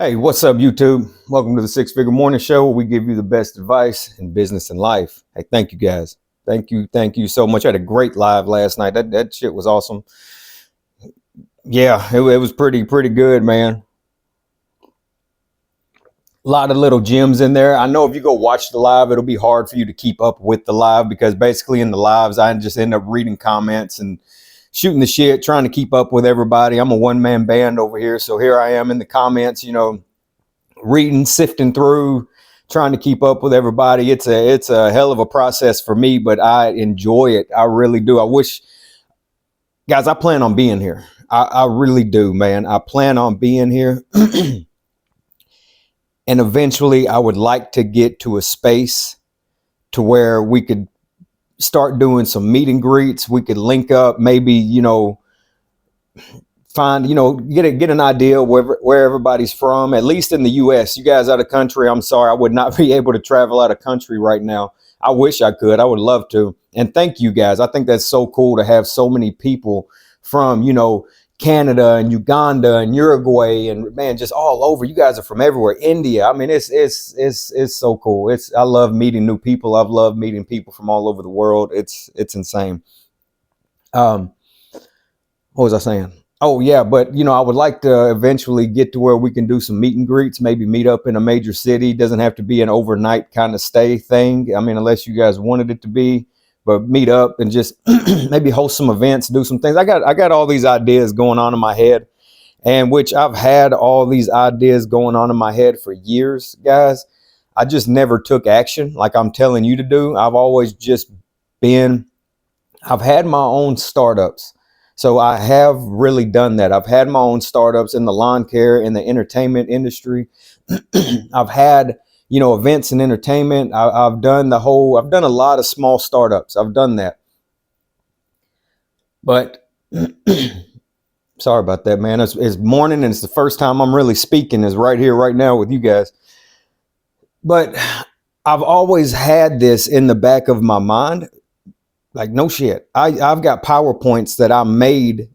Hey, what's up, YouTube? Welcome to the Six Figure Morning Show, where we give you the best advice in business and life. Hey, thank you guys. Thank you so much. I had a great live last night. That shit was awesome. Yeah, it was pretty good, man. A lot of little gems in there. I know if you go watch the live, it'll be hard for you to keep up with the live because basically in the lives, I just end up reading comments and shooting the shit, trying to keep up with everybody. I'm a one-man band over here, so here I am in the comments, reading, sifting through, trying to keep up with everybody. It's a hell of a process for me, but I enjoy it. I really do. I wish, guys, I plan on being here. I really do, man. I plan on being here. And eventually I would like to get to a space to where we could start doing some meet and greets. We could link up, maybe, find, get an idea where everybody's from, at least in the US. You guys out of country, I'm sorry, I would not be able to travel out of country right now. I wish I could. I would love to. And thank you guys. I think that's so cool to have so many people from, Canada and Uganda and Uruguay and, man, just all over. You guys are from everywhere. India. I mean, it's so cool. I love meeting new people. I've loved meeting people from all over the world. It's insane. What was I saying? Oh yeah, but I would like to eventually get to where we can do some meet and greets, maybe meet up in a major city. Doesn't have to be an overnight kind of stay thing. I mean, unless you guys wanted it to be, but meet up and just maybe host some events, do some things. I got all these ideas going on in my head, and which I've had all these ideas going on in my head for years, guys. I just never took action like I'm telling you to do. I've had my own startups. So I have really done that. I've had my own startups in the lawn care, in the entertainment industry. I've had, events and entertainment. I've done a lot of small startups. I've done that. But sorry about that, man. It's morning and it's the first time I'm really speaking is right here, right now with you guys. But I've always had this in the back of my mind. Like, no shit. I've got PowerPoints that I made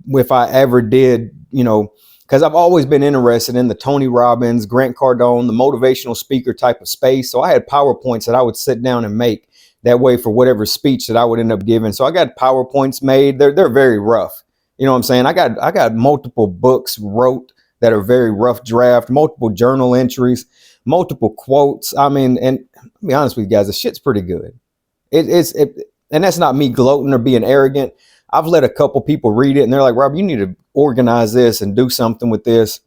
if I ever did, because I've always been interested in the Tony Robbins, Grant Cardone, the motivational speaker type of space. So I had PowerPoints that I would sit down and make that way for whatever speech that I would end up giving. So I got PowerPoints made. They're very rough. You know what I'm saying? I got multiple books wrote that are very rough draft, multiple journal entries, multiple quotes. I mean, and to be honest with you guys, the shit's pretty good. And that's not me gloating or being arrogant. I've let a couple people read it and they're like, Rob, you need to organize this and do something with this.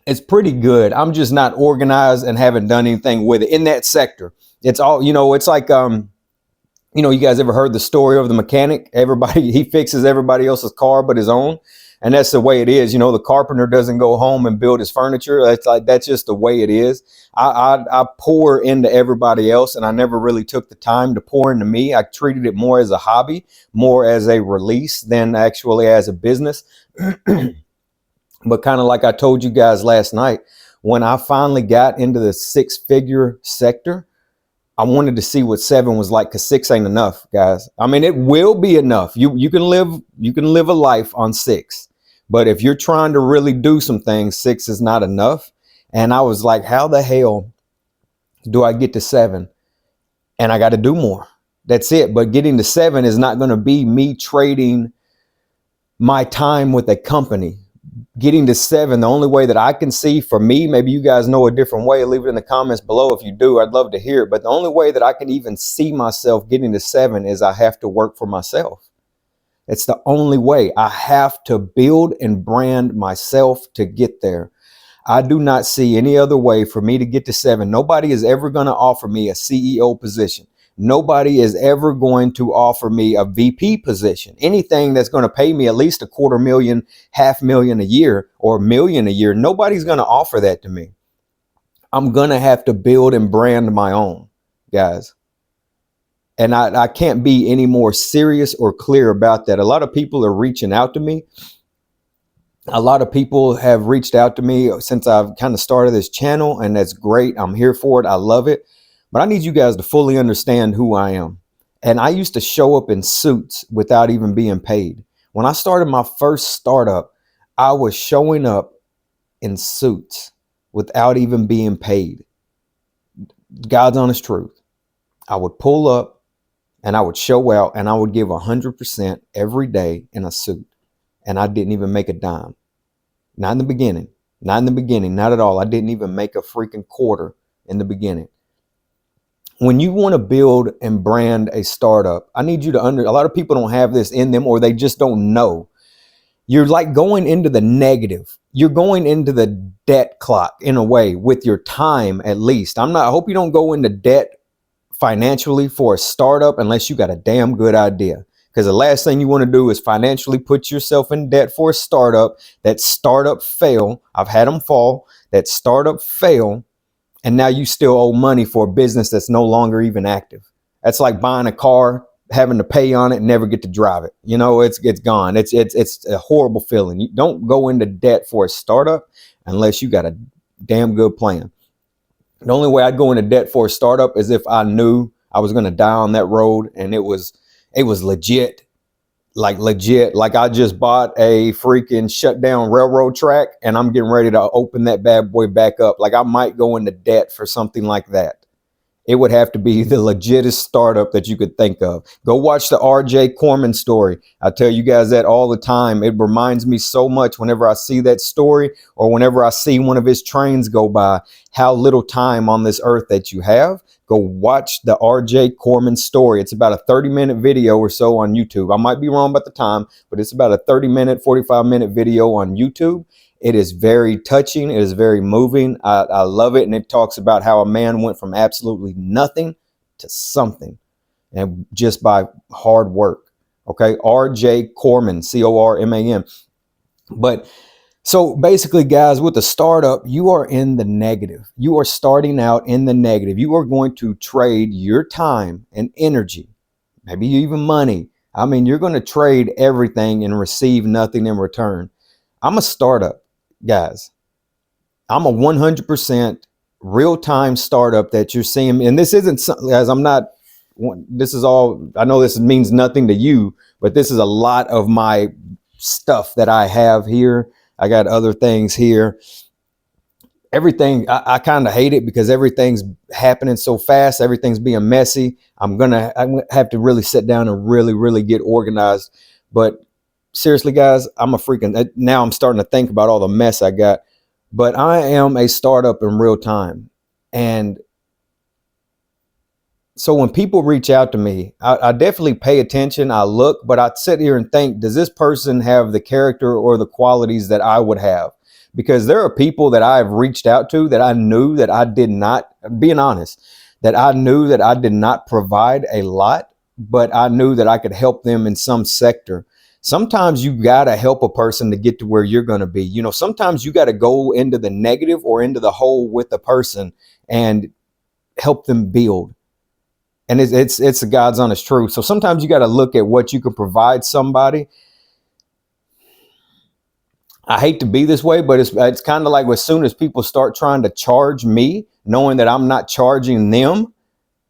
It's pretty good. I'm just not organized and haven't done anything with it in that sector. It's all, it's like, you guys ever heard the story of the mechanic? He fixes everybody else's car but his own. And that's the way it is. The carpenter doesn't go home and build his furniture. That's just the way it is. I pour into everybody else, and I never really took the time to pour into me. I treated it more as a hobby, more as a release than actually as a business. But kind of like I told you guys last night, when I finally got into the six-figure sector, I wanted to see what 7 was like, because 6 ain't enough, guys. I mean, it will be enough. You can live a life on 6. But if you're trying to really do some things, 6 is not enough. And I was like, how the hell do I get to 7? And I got to do more. That's it. But getting to 7 is not going to be me trading my time with a company. Getting to 7, the only way that I can see for me, maybe you guys know a different way, leave it in the comments below if you do. I'd love to hear it. But the only way that I can even see myself getting to 7 is I have to work for myself. It's the only way. I have to build and brand myself to get there. I do not see any other way for me to get to 7. Nobody is ever going to offer me a CEO position. Nobody is ever going to offer me a VP position. Anything that's going to pay me at least $250,000, $500,000 a year, or $1 million a year. Nobody's going to offer that to me. I'm going to have to build and brand my own, guys. And I can't be any more serious or clear about that. A lot of people are reaching out to me. A lot of people have reached out to me since I've kind of started this channel, and that's great. I'm here for it. I love it. But I need you guys to fully understand who I am. And I used to show up in suits without even being paid. When I started my first startup, I was showing up in suits without even being paid. God's honest truth. I would pull up and I would show out and I would give 100% every day in a suit. And I didn't even make a dime. Not in the beginning. Not in the beginning. Not at all. I didn't even make a freaking quarter in the beginning. When you want to build and brand a startup, I need you to a lot of people don't have this in them, or they just don't know. You're like going into the negative. You're going into the debt clock in a way with your time, at least. I hope you don't go into debt financially for a startup unless you got a damn good idea. Because the last thing you want to do is financially put yourself in debt for a startup. That startup fail. I've had them fall. That startup fail. And now you still owe money for a business that's no longer even active. That's like buying a car, having to pay on it, and never get to drive it. You know, it's gone. It's a horrible feeling. You don't go into debt for a startup unless you got a damn good plan. The only way I'd go into debt for a startup is if I knew I was going to die on that road and it was legit. Like I just bought a freaking shut down railroad track and I'm getting ready to open that bad boy back up. Like I might go into debt for something like that. It would have to be the legitest startup that you could think of. Go watch the R.J. Corman story. I tell you guys that all the time. It reminds me so much whenever I see that story or whenever I see one of his trains go by, how little time on this earth that you have. Go watch the R.J. Corman story. It's about a 30-minute video or so on YouTube. I might be wrong about the time, but it's about a 30-minute, 45-minute video on YouTube. It is very touching. It is very moving. I love it. And it talks about how a man went from absolutely nothing to something, and just by hard work. Okay. R.J. Corman, Corman. But so basically, guys, with the startup, you are in the negative. You are starting out in the negative. You are going to trade your time and energy, maybe even money. I mean, you're going to trade everything and receive nothing in return. I'm a startup. Guys, I'm a 100% real-time startup that you're seeing. And this isn't, guys, this is all, I know this means nothing to you, but this is a lot of my stuff that I have here. I got other things here. Everything, I kind of hate it because everything's happening so fast. Everything's being messy. I'm going to have to really sit down and really, really get organized. But seriously, guys, now I'm starting to think about all the mess I got, but I am a startup in real time. And so when people reach out to me, I definitely pay attention. I look, but I sit here and think, does this person have the character or the qualities that I would have? Because there are people that I've reached out to that I knew that I did not, being honest, that I knew that I did not provide a lot, but I knew that I could help them in some sector. Sometimes you got to help a person to get to where you're going to be. You know, sometimes you got to go into the negative or into the hole with a person and help them build. And it's God's honest truth. So sometimes you got to look at what you can provide somebody. I hate to be this way, but it's kind of like as soon as people start trying to charge me, knowing that I'm not charging them,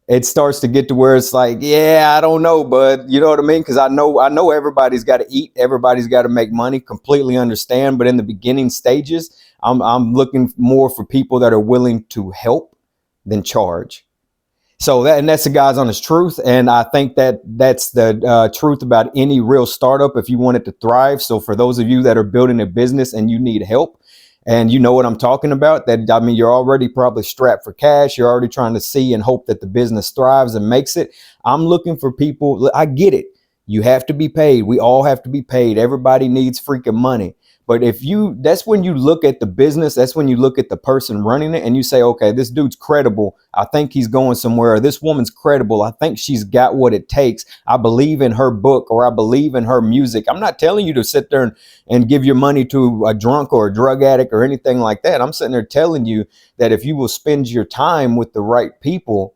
it starts to get to where it's like, yeah, I don't know, bud. You know what I mean? Because I know everybody's got to eat. Everybody's got to make money. Completely understand. But in the beginning stages, I'm looking more for people that are willing to help than charge. So that's the God's honest truth. And I think that's the truth about any real startup if you want it to thrive. So for those of you that are building a business and you need help, and you know what I'm talking about, you're already probably strapped for cash. You're already trying to see and hope that the business thrives and makes it. I'm looking for people. I get it. You have to be paid. We all have to be paid. Everybody needs freaking money. But that's when you look at the business, that's when you look at the person running it and you say, okay, this dude's credible. I think he's going somewhere. Or this woman's credible. I think she's got what it takes. I believe in her book, or I believe in her music. I'm not telling you to sit there and give your money to a drunk or a drug addict or anything like that. I'm sitting there telling you that if you will spend your time with the right people,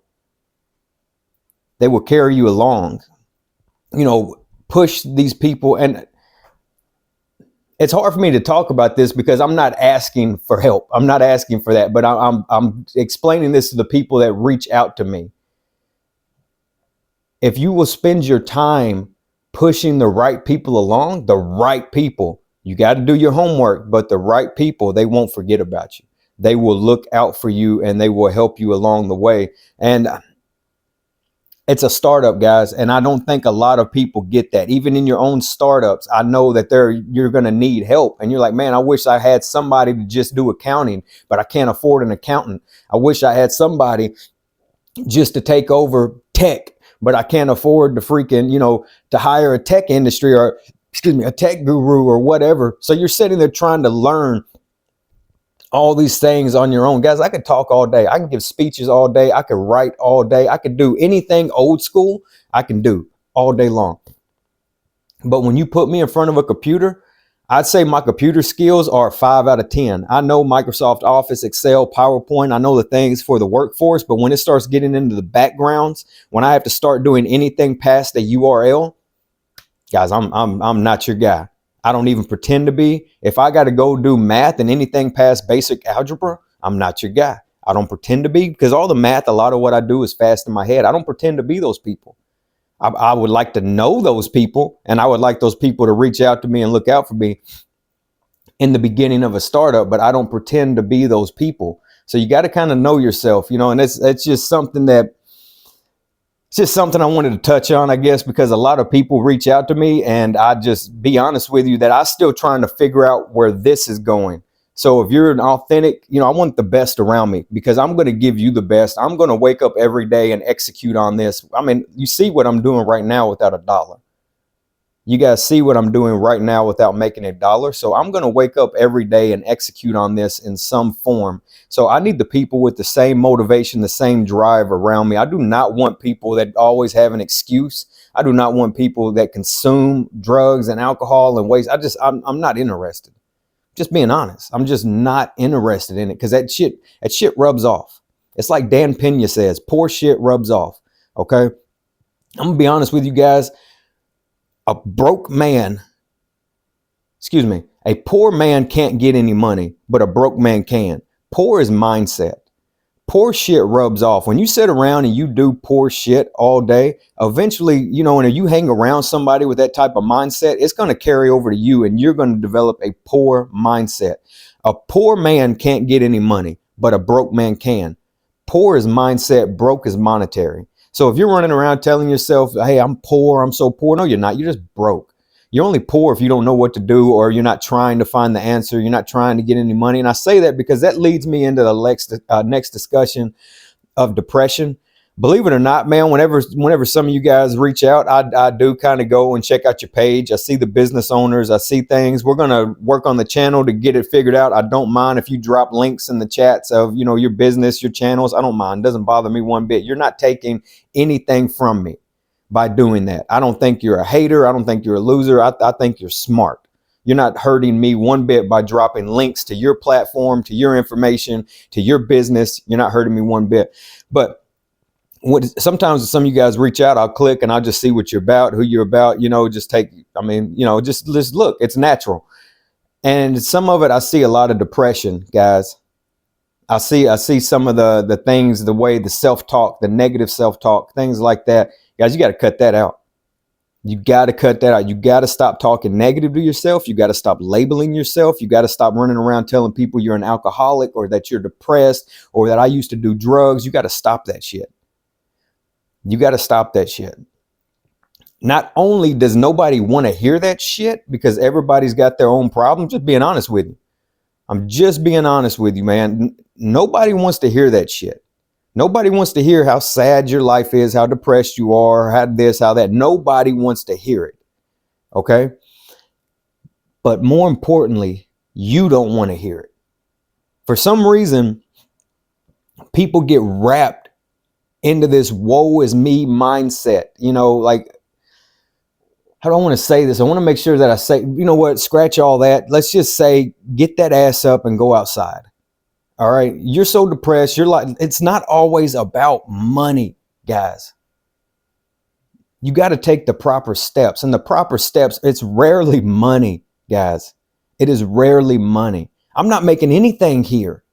they will carry you along. You know, push these people. And it's hard for me to talk about this because I'm not asking for help. I'm not asking for that, but I'm explaining this to the people that reach out to me. If you will spend your time pushing the right people along, the right people, You got to do your homework, but the right people, they won't forget about you. They will look out for you and they will help you along the way. And it's a startup, guys. And I don't think a lot of people get that. Even in your own startups, I know that you're going to need help. And you're like, man, I wish I had somebody to just do accounting, but I can't afford an accountant. I wish I had somebody just to take over tech, but I can't afford to to hire a tech industry or, a tech guru or whatever. So you're sitting there trying to learn all these things on your own. Guys, I could talk all day. I can give speeches all day. I could write all day. I could do anything old school I can do all day long. But when you put me in front of a computer, I'd say my computer skills are 5 out of 10. I know Microsoft Office, Excel, PowerPoint. I know the things for the workforce, but when it starts getting into the backgrounds, when I have to start doing anything past a URL, guys, I'm not your guy. I don't even pretend to be. If I got to go do math and anything past basic algebra, I'm not your guy. I don't pretend to be, because all the math, a lot of what I do is fast in my head. I don't pretend to be those people. I would like to know those people, and I would like those people to reach out to me and look out for me in the beginning of a startup, but I don't pretend to be those people. So you got to kind of know yourself, and it's just something I wanted to touch on, I guess, because a lot of people reach out to me, and I just be honest with you that I'm still trying to figure out where this is going. So if you're an authentic, I want the best around me, because I'm going to give you the best. I'm going to wake up every day and execute on this. I mean, you see what I'm doing right now without a dollar. You guys see what I'm doing right now without making a dollar. So I'm going to wake up every day and execute on this in some form. So I need the people with the same motivation, the same drive around me. I do not want people that always have an excuse. I do not want people that consume drugs and alcohol and waste. I'm not interested. Just being honest. I'm just not interested in it, because that shit rubs off. It's like Dan Pena says, poor shit rubs off. Okay. I'm going to be honest with you guys. A poor man can't get any money, but a broke man can. Poor is mindset. Poor shit rubs off. When you sit around and you do poor shit all day, eventually, when you hang around somebody with that type of mindset, it's going to carry over to you, and you're going to develop a poor mindset. A poor man can't get any money, but a broke man can. Poor is mindset, broke is monetary. So if you're running around telling yourself, hey, I'm poor, I'm so poor. No, you're not. You're just broke. You're only poor if you don't know what to do, or you're not trying to find the answer. You're not trying to get any money. And I say that because that leads me into the next discussion of depression. Believe it or not, man, whenever some of you guys reach out, I do kind of go and check out your page. I see the business owners. I see things. We're going to work on the channel to get it figured out. I don't mind if you drop links in the chats of, your business, your channels. I don't mind. It doesn't bother me one bit. You're not taking anything from me by doing that. I don't think you're a hater. I don't think you're a loser. I think you're smart. You're not hurting me one bit by dropping links to your platform, to your information, to your business. You're not hurting me one bit. But sometimes some of you guys reach out, I'll click and I'll just see what you're about, who you're about, just look, it's natural. And some of it, I see a lot of depression, guys. I see some of the things, the way the self-talk, the negative self-talk, things like that. Guys, you got to cut that out. You got to cut that out. You got to stop talking negative to yourself. You got to stop labeling yourself. You got to stop running around telling people you're an alcoholic, or that you're depressed, or that I used to do drugs. You got to stop that shit. You got to stop that shit. Not only does nobody want to hear that shit, because everybody's got their own problem. Just being honest with you. I'm just being honest with you, man. Nobody wants to hear that shit. Nobody wants to hear how sad your life is, how depressed you are, how this, how that. Nobody wants to hear it. Okay? But more importantly, you don't want to hear it. For some reason, people get wrapped into this woe is me mindset. How do I want to say this? I want to make sure that I say, you know what, scratch all that. Let's just say, get that ass up and go outside. All right. You're so depressed. It's not always about money, guys. You got to take the proper steps, and the proper steps, it's rarely money, guys. It is rarely money. I'm not making anything here,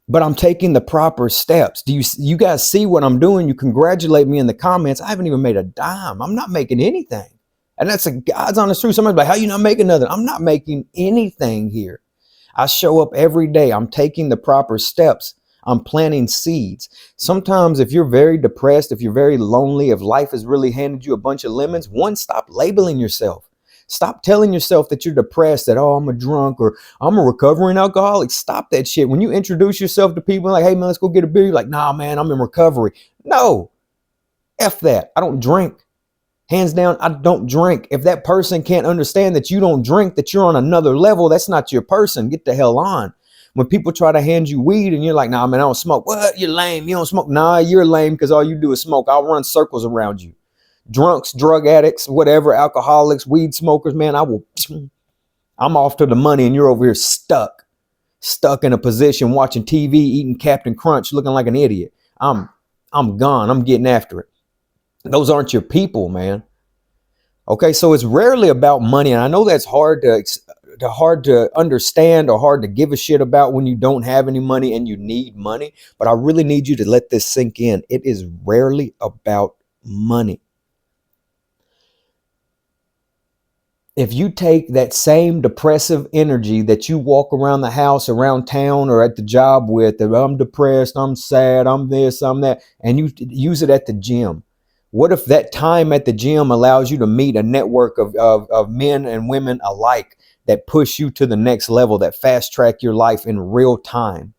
but I'm taking the proper steps. Do you guys see what I'm doing? You congratulate me in the comments. I haven't even made a dime. I'm not making anything. And that's a God's honest truth. Somebody's like, how you not making nothing? I'm not making anything here. I show up every day. I'm taking the proper steps. I'm planting seeds. Sometimes if you're very depressed, if you're very lonely, if life has really handed you a bunch of lemons, one, stop labeling yourself. Stop telling yourself that you're depressed, that, oh, I'm a drunk or I'm a recovering alcoholic. Stop that shit. When you introduce yourself to people like, hey, man, let's go get a beer. You're like, nah, man, I'm in recovery. No, F that. I don't drink. Hands down, I don't drink. If that person can't understand that you don't drink, that you're on another level, that's not your person. Get the hell on. When people try to hand you weed and you're like, nah, man, I don't smoke. What? You're lame. You don't smoke. Nah, you're lame because all you do is smoke. I'll run circles around you. Drunks, drug addicts, whatever, alcoholics, weed smokers, man, I'm off to the money and you're over here stuck in a position watching TV, eating Captain Crunch, looking like an idiot. I'm gone. I'm getting after it. Those aren't your people, man. Okay, so it's rarely about money, and I know that's hard to understand or hard to give a shit about when you don't have any money and you need money. But I really need you to let this sink in. It is rarely about money. If you take that same depressive energy that you walk around the house, around town, or at the job with, that I'm depressed, I'm sad, I'm this, I'm that, and you use it at the gym. What if that time at the gym allows you to meet a network of men and women alike that push you to the next level, that fast track your life in real time?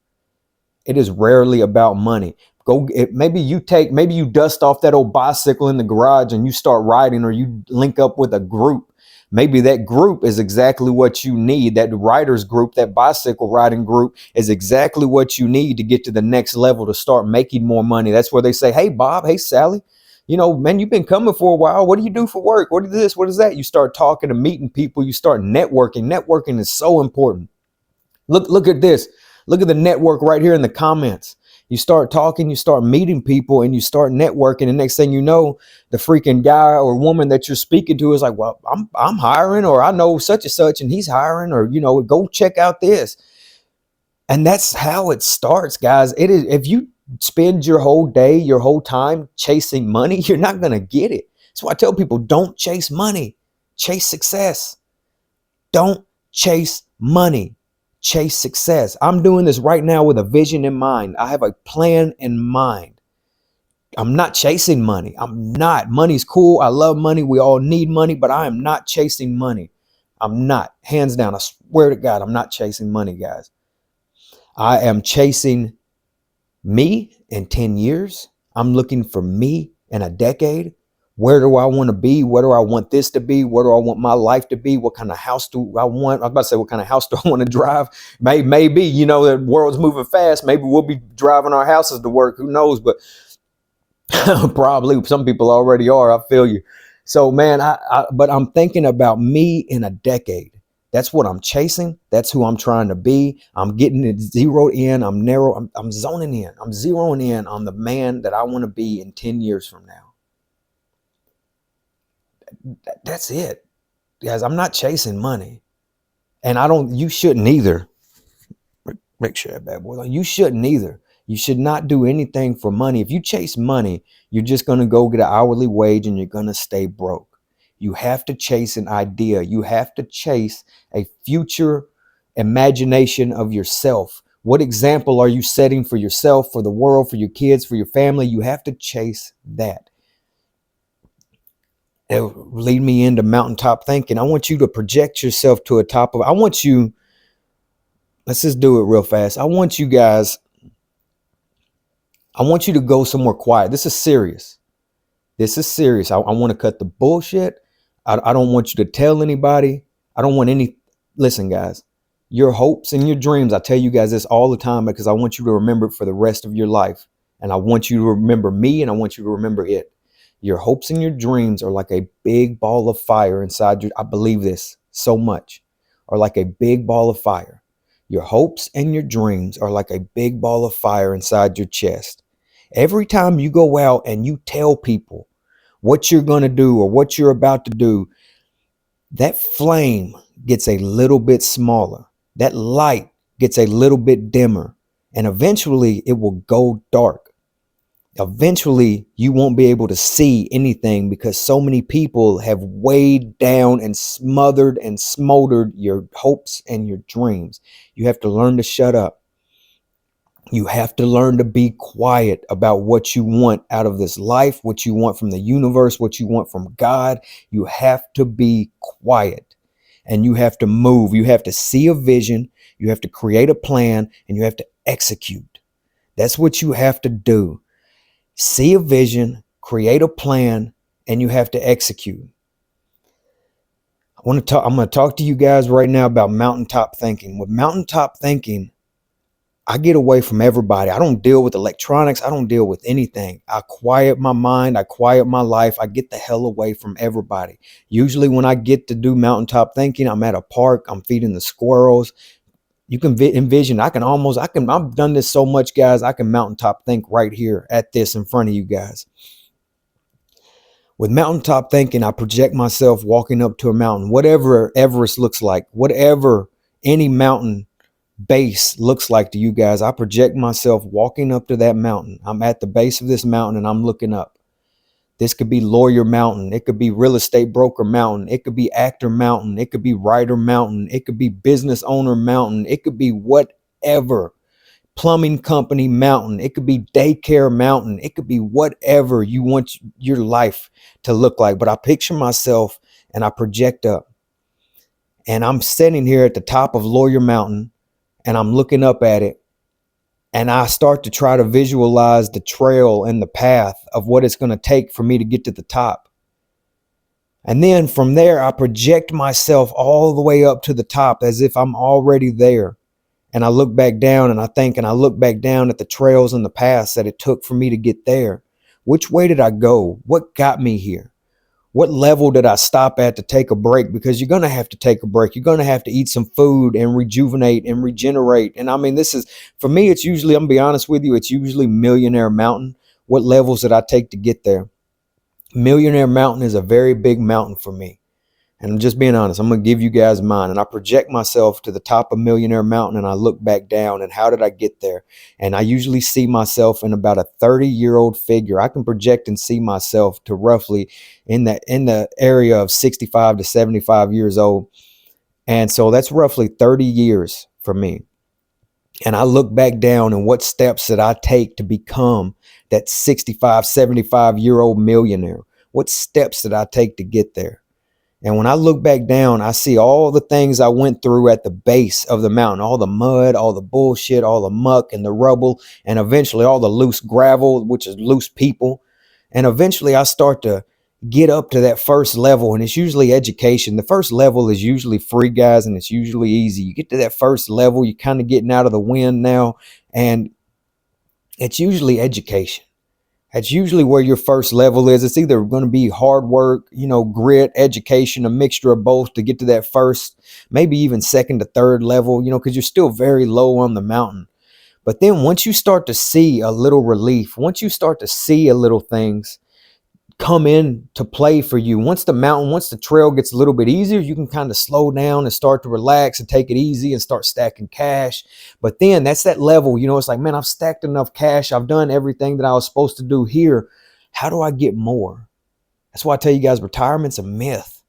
It is rarely about money. Maybe you dust off that old bicycle in the garage and you start riding, or you link up with a group. Maybe that group is exactly what you need. That riders group, that bicycle riding group is exactly what you need to get to the next level, to start making more money. That's where they say, hey, Bob, hey, Sally, man, you've been coming for a while. What do you do for work? What is this? What is that? You start talking and meeting people. You start networking. Networking is so important. Look at this. Look at the network right here in the comments. You start talking, you start meeting people, and you start networking. And next thing you know, the freaking guy or woman that you're speaking to is like, well, I'm hiring, or I know such and such, and he's hiring, or, go check out this. And that's how it starts, guys. It is. If you spend your whole day, your whole time chasing money, you're not going to get it. So I tell people, don't chase money, chase success. Don't chase money, chase success. I'm doing this right now with a vision in mind. I have a plan in mind. I'm not chasing money. I'm not. Money's cool. I love money. We all need money, but I am not chasing money. I'm not. Hands down. I swear to God, I'm not chasing money, guys. I am chasing me in 10 years. I'm looking for me in a decade. Where do I want to be? What do I want this to be? What do I want my life to be? What kind of house do I want? I was about to say, what kind of house do I want to drive? Maybe, the world's moving fast. Maybe we'll be driving our houses to work. Who knows? But probably some people already are. I feel you. So, man, but I'm thinking about me in a decade. That's what I'm chasing. That's who I'm trying to be. I'm getting it zeroed in. I'm zoning in. I'm zeroing in on the man that I want to be in 10 years from now. That's it, guys. I'm not chasing money, and you shouldn't either. Make sure that bad boy. You shouldn't either. You should not do anything for money. If you chase money, you're just going to go get an hourly wage and you're going to stay broke. You have to chase an idea. You have to chase a future imagination of yourself. What example are you setting for yourself, for the world, for your kids, for your family? You have to chase that. It'll lead me into mountaintop thinking. I want you to project yourself to a top of, let's just do it real fast. I want you to go somewhere quiet. This is serious. I want to cut the bullshit. I don't want you to tell anybody. I don't want listen, guys, your hopes and your dreams. I tell you guys this all the time because I want you to remember it for the rest of your life. And I want you to remember me, and I want you to remember it. Your hopes and your dreams are like a big ball of fire inside I believe this so much, are like a big ball of fire. Your hopes and your dreams are like a big ball of fire inside your chest. Every time you go out and you tell people what you're going to do or what you're about to do, that flame gets a little bit smaller. That light gets a little bit dimmer, and eventually it will go dark. Eventually, you won't be able to see anything because so many people have weighed down and smothered and smoldered your hopes and your dreams. You have to learn to shut up. You have to learn to be quiet about what you want out of this life, what you want from the universe, what you want from God. You have to be quiet and you have to move. You have to see a vision. You have to create a plan and you have to execute. That's what you have to do. See a vision, create a plan, and you have to execute. I'm going to talk to you guys right now about mountaintop thinking. With mountaintop thinking, I get away from everybody. I don't deal with electronics. I don't deal with anything. I quiet my mind. I quiet my life. I get the hell away from everybody. Usually when I get to do mountaintop thinking, I'm at a park. I'm feeding the squirrels. You can envision, I've done this so much, guys. I can mountaintop think right here at this in front of you guys. With mountaintop thinking, I project myself walking up to a mountain, whatever Everest looks like, whatever any mountain base looks like to you guys. I project myself walking up to that mountain. I'm at the base of this mountain and I'm looking up. This could be lawyer mountain. It could be real estate broker mountain. It could be actor mountain. It could be writer mountain. It could be business owner mountain. It could be whatever. Plumbing company mountain. It could be daycare mountain. It could be whatever you want your life to look like. But I picture myself and I project up. And I'm sitting here at the top of Lawyer Mountain and I'm looking up at it. And I start to try to visualize the trail and the path of what it's going to take for me to get to the top. And then from there, I project myself all the way up to the top as if I'm already there. And I look back down and I look back down at the trails and the paths that it took for me to get there. Which way did I go? What got me here? What level did I stop at to take a break? Because you're going to have to take a break. You're going to have to eat some food and rejuvenate and regenerate. And I mean, this is, for me, it's usually, I'm going to be honest with you, it's usually Millionaire Mountain. What levels did I take to get there? Millionaire Mountain is a very big mountain for me. And I'm just being honest. I'm going to give you guys mine. And I project myself to the top of Millionaire Mountain and I look back down and how did I get there? And I usually see myself in about a 30-year-old figure. I can project and see myself to roughly in the area of 65 to 75 years old. And so that's roughly 30 years for me. And I look back down and what steps did I take to become that 65, 75-year-old millionaire? What steps did I take to get there? And when I look back down, I see all the things I went through at the base of the mountain, all the mud, all the bullshit, all the muck and the rubble, and eventually all the loose gravel, which is loose people. And eventually I start to get up to that first level, and it's usually education. The first level is usually free, guys, and it's usually easy. You get to that first level, you're kind of getting out of the wind now, and it's usually education. That's usually where your first level is. It's either going to be hard work, grit, education, a mixture of both to get to that first, maybe even second to third level, because you're still very low on the mountain. But then once you start to see a little relief, once you start to see a little things come in to play for you, once the trail gets a little bit easier, you can kind of slow down and start to relax and take it easy and start stacking cash. But then that's that level, it's like, man, I've stacked enough cash. I've done everything that I was supposed to do here. How do I get more? That's why I tell you guys, retirement's a myth.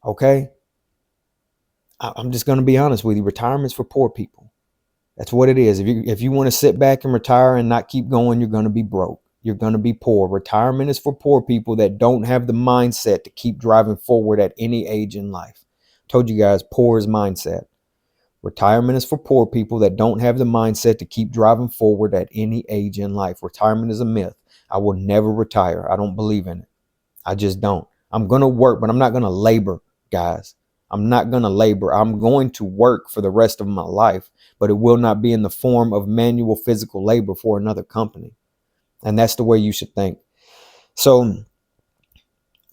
Okay. I'm just going to be honest with you. Retirement's for poor people. That's what it is. If you want to sit back and retire and not keep going, you're going to be broke. You're going to be poor. Retirement is for poor people that don't have the mindset to keep driving forward at any age in life. Told you guys, poor is mindset. Retirement is for poor people that don't have the mindset to keep driving forward at any age in life. Retirement is a myth. I will never retire. I don't believe in it. I just don't. I'm going to work, but I'm not going to labor, guys. I'm not going to labor. I'm going to work for the rest of my life, but it will not be in the form of manual physical labor for another company. And that's the way you should think. So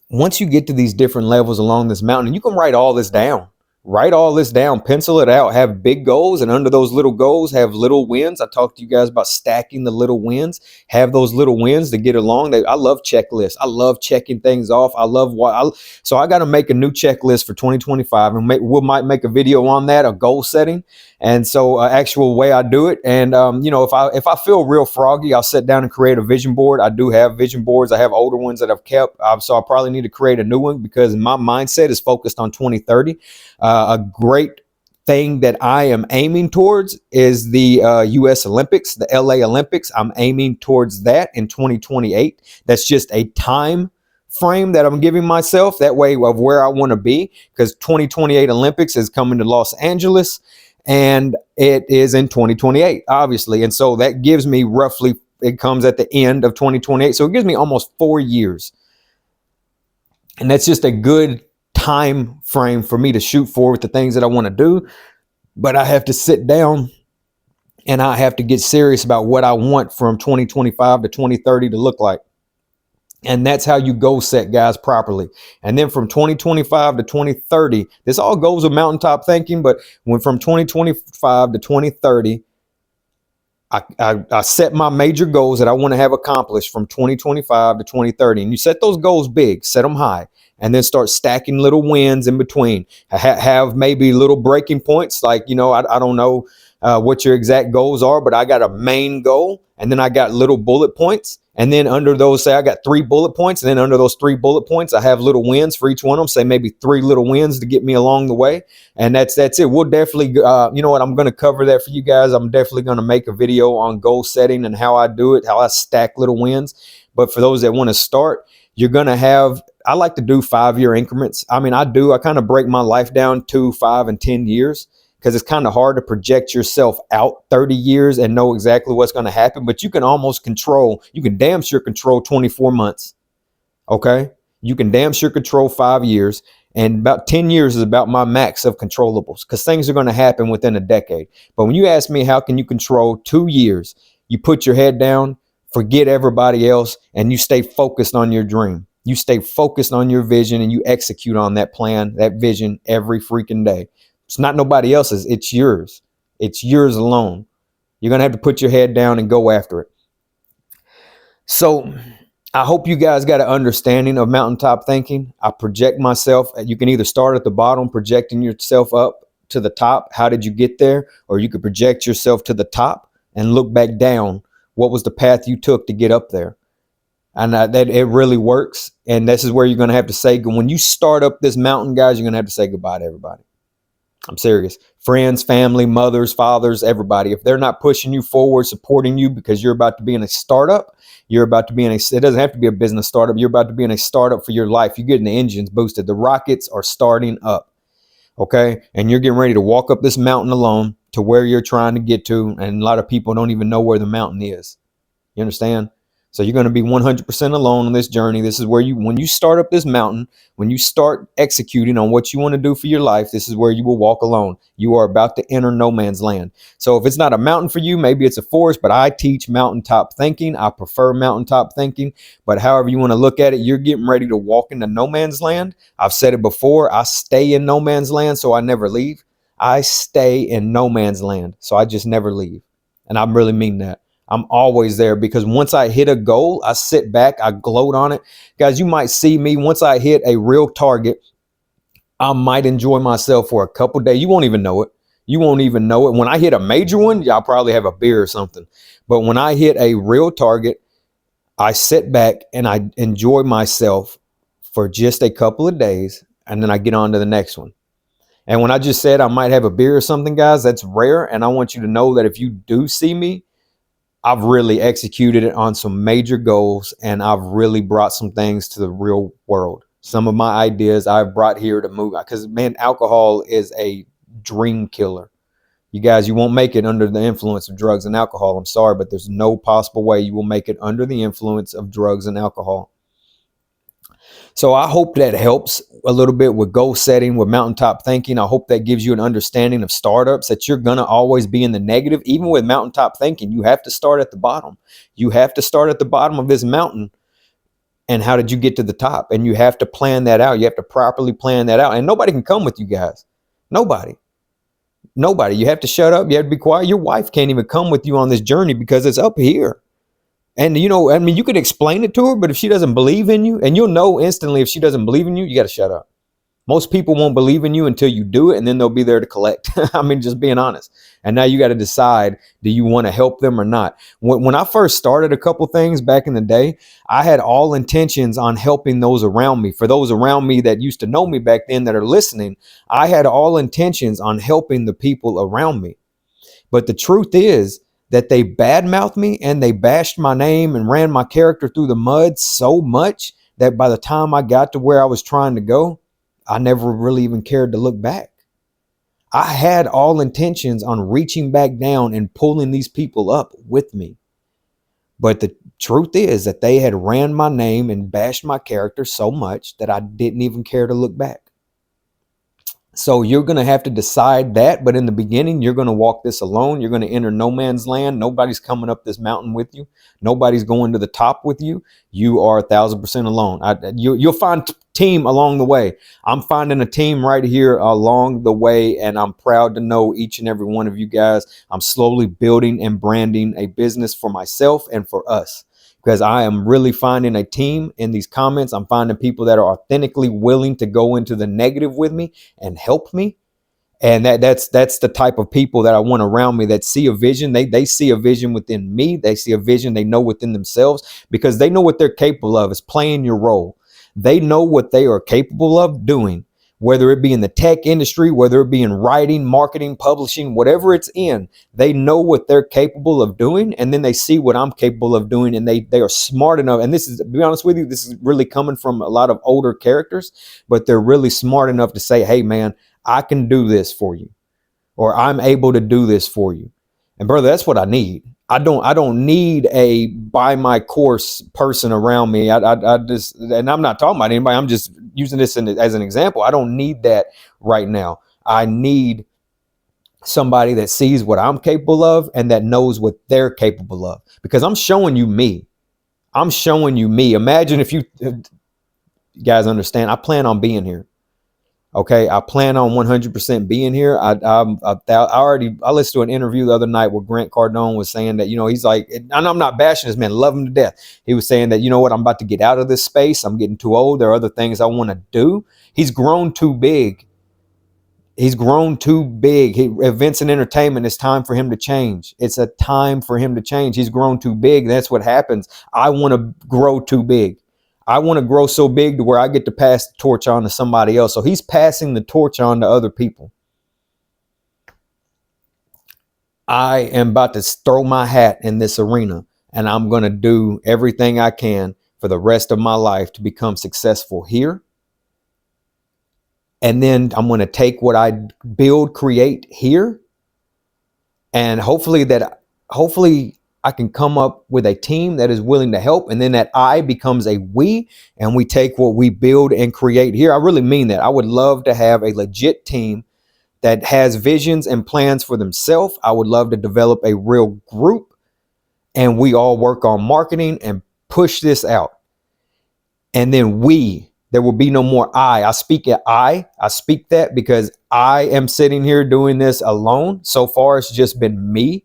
once you get to these different levels along this mountain, and you can write all this down. Write all this down, pencil it out, have big goals, and under those little goals have little wins. I talked to you guys about stacking the little wins. Have those little wins to get along. I love checklists. I love checking things off. I love so I got to make a new checklist for 2025, and we might make a video on that, a goal setting, and so actual way I do it. And if I feel real froggy, I'll sit down and create a vision board. I do have vision boards. I have older ones that I've kept, so I probably need to create a new one because my mindset is focused on 2030. A great thing that I am aiming towards is the U.S. Olympics, the LA Olympics. I'm aiming towards that in 2028. That's just a time frame that I'm giving myself, that way of where I want to be, because 2028 Olympics is coming to Los Angeles, and it is in 2028, obviously. And so that gives me roughly, it comes at the end of 2028. So it gives me almost 4 years. And that's just a good time frame for me to shoot for with the things that I want to do. But I have to sit down and I have to get serious about what I want from 2025 to 2030 to look like. And that's how you goal set, guys, properly. And then from 2025 to 2030, this all goes with mountaintop thinking, but when from 2025 to 2030, I set my major goals that I want to have accomplished from 2025 to 2030. And you set those goals big, set them high, and then start stacking little wins in between. Have maybe little breaking points. Like, I don't know what your exact goals are, but I got a main goal, and then I got little bullet points. And then under those, say I got 3 bullet points, and then under those 3 bullet points, I have little wins for each one of them. Say maybe 3 little wins to get me along the way. And that's it. We'll definitely, you know what, I'm going to cover that for you guys. I'm definitely going to make a video on goal setting and how I do it, how I stack little wins. But for those that want to start, you're going to have, I like to do 5-year increments. I kind of break my life down 2, 5, and 10 years. Because it's kind of hard to project yourself out 30 years and know exactly what's going to happen. But you can damn sure control 24 months. Okay? You can damn sure control 5 years. And about 10 years is about my max of controllables, because things are going to happen within a decade. But when you ask me, how can you control 2 years? You put your head down, forget everybody else, and you stay focused on your dream. You stay focused on your vision, and you execute on that plan, that vision every freaking day. It's not nobody else's. It's yours. It's yours alone. You're going to have to put your head down and go after it. So I hope you guys got an understanding of mountaintop thinking. I project myself. You can either start at the bottom, projecting yourself up to the top. How did you get there? Or you could project yourself to the top and look back down. What was the path you took to get up there? And that it really works. And this is where you're going to have to say, when you start up this mountain, guys, you're going to have to say goodbye to everybody. I'm serious. Friends, family, mothers, fathers, everybody. If they're not pushing you forward, supporting you, because you're about to be in a startup, it doesn't have to be a business startup. You're about to be in a startup for your life. You're getting the engines boosted. The rockets are starting up. Okay. And you're getting ready to walk up this mountain alone to where you're trying to get to. And a lot of people don't even know where the mountain is. You understand? So you're going to be 100% alone on this journey. This is where when you start up this mountain, when you start executing on what you want to do for your life, this is where you will walk alone. You are about to enter no man's land. So if it's not a mountain for you, maybe it's a forest, but I teach mountaintop thinking. I prefer mountaintop thinking, but however you want to look at it, you're getting ready to walk into no man's land. I've said it before. I stay in no man's land, so I never leave. I stay in no man's land, so I just never leave. And I really mean that. I'm always there, because once I hit a goal, I sit back, I gloat on it. Guys, you might see me once I hit a real target, I might enjoy myself for a couple days. You won't even know it. You won't even know it. When I hit a major one, y'all probably have a beer or something. But when I hit a real target, I sit back and I enjoy myself for just a couple of days, and then I get on to the next one. And when I just said I might have a beer or something, guys, that's rare. And I want you to know that if you do see me, I've really executed it on some major goals, and I've really brought some things to the real world. Some of my ideas I've brought here to move, because, man, alcohol is a dream killer. You guys, you won't make it under the influence of drugs and alcohol. I'm sorry, but there's no possible way you will make it under the influence of drugs and alcohol. So I hope that helps a little bit with goal setting, with mountaintop thinking. I hope that gives you an understanding of startups, that you're going to always be in the negative. Even with mountaintop thinking, you have to start at the bottom. You have to start at the bottom of this mountain. And how did you get to the top? And you have to plan that out. You have to properly plan that out. And nobody can come with you guys. Nobody. Nobody. You have to shut up. You have to be quiet. Your wife can't even come with you on this journey because it's up here. And I mean, you could explain it to her, but if she doesn't believe in you, and you'll know instantly if she doesn't believe in you, you got to shut up. Most people won't believe in you until you do it, and then they'll be there to collect. I mean, just being honest. And now you got to decide, do you want to help them or not? When I first started a couple things back in the day, I had all intentions on helping those around me. For those around me that used to know me back then that are listening, I had all intentions on helping the people around me. But the truth is that they badmouthed me and they bashed my name and ran my character through the mud so much that by the time I got to where I was trying to go, I never really even cared to look back. I had all intentions on reaching back down and pulling these people up with me. But the truth is that they had ran my name and bashed my character so much that I didn't even care to look back. So you're going to have to decide that. But in the beginning, you're going to walk this alone. You're going to enter no man's land. Nobody's coming up this mountain with you. Nobody's going to the top with you. You are 1,000% alone. You'll find team along the way. I'm finding a team right here along the way. And I'm proud to know each and every one of you guys. I'm slowly building and branding a business for myself and for us, because I am really finding a team in these comments. I'm finding people that are authentically willing to go into the negative with me and help me. And that's the type of people that I want around me that see a vision. They see a vision within me. They see a vision they know within themselves, because they know what they're capable of is playing your role. They know what they are capable of doing, whether it be in the tech industry, whether it be in writing, marketing, publishing, whatever it's in. They know what they're capable of doing, and then they see what I'm capable of doing, and they are smart enough. And this is, to be honest with you, this is really coming from a lot of older characters, but they're really smart enough to say, hey man, I can do this for you, or I'm able to do this for you. And brother, that's what I need. I don't need a buy my course person around me. I just, and I'm not talking about anybody. I'm just using this as an example. I don't need that right now. I need somebody that sees what I'm capable of and that knows what they're capable of, because I'm showing you me. I'm showing you me. Imagine if you guys understand, I plan on being here. Okay, I plan on 100% being here. I listened to an interview the other night where Grant Cardone was saying that, he's like, and I'm not bashing this man, love him to death. He was saying that, I'm about to get out of this space. I'm getting too old. There are other things I want to do. He's grown too big. He's grown too big. Events and entertainment, it's time for him to change. It's a time for him to change. He's grown too big. That's what happens. I want to grow too big. I want to grow so big to where I get to pass the torch on to somebody else. So he's passing the torch on to other people. I am about to throw my hat in this arena, and I'm going to do everything I can for the rest of my life to become successful here. And then I'm going to take what I create here, and hopefully I can come up with a team that is willing to help, and then that I becomes a we, and we take what we build and create here. I really mean that. I would love to have a legit team that has visions and plans for themselves. I would love to develop a real group, and we all work on marketing and push this out. And then there will be no more I speak that because I am sitting here doing this alone. So far, it's just been me.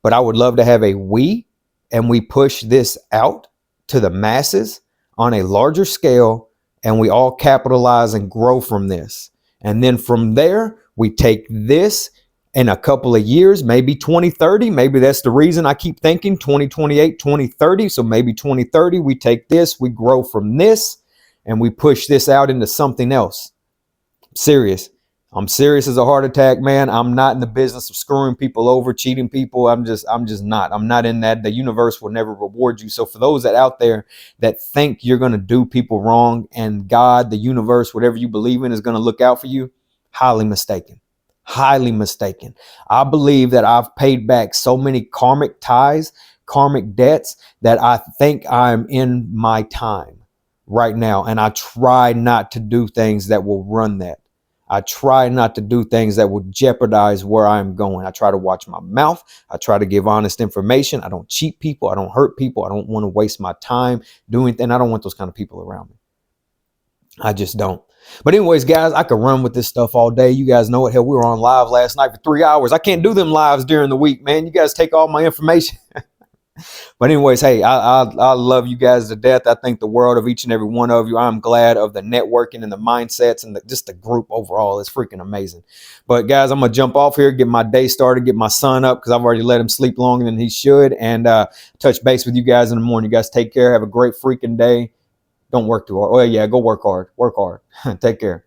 But I would love to have a we, and we push this out to the masses on a larger scale, and we all capitalize and grow from this. And then from there, we take this in a couple of years, maybe 2030. Maybe that's the reason I keep thinking 2028, 2030. So maybe 2030, we take this, we grow from this, and we push this out into something else. Serious. I'm serious as a heart attack, man. I'm not in the business of screwing people over, cheating people. I'm just not. I'm not in that. The universe will never reward you. So for those that out there that think you're going to do people wrong, and God, the universe, whatever you believe in is going to look out for you, highly mistaken. Highly mistaken. I believe that I've paid back so many karmic ties, karmic debts, that I think I'm in my time right now. And I try not to do things that will run that. I try not to do things that would jeopardize where I'm going. I try to watch my mouth. I try to give honest information. I don't cheat people. I don't hurt people. I don't want to waste my time doing things. I don't want those kind of people around me. I just don't. But anyways, guys, I could run with this stuff all day. You guys know it. Hell, we were on live last night for 3 hours. I can't do them lives during the week, man. You guys take all my information. But anyways, hey, I love you guys to death. I think the world of each and every one of you. I'm glad of the networking and the mindsets and just the group overall. It's freaking amazing. But guys, I'm gonna jump off here, get my day started, get my son up because I've already let him sleep longer than he should, and touch base with you guys in the morning. You guys take care. Have a great freaking day. Don't work too hard. Oh yeah, go work hard. Work hard. Take care.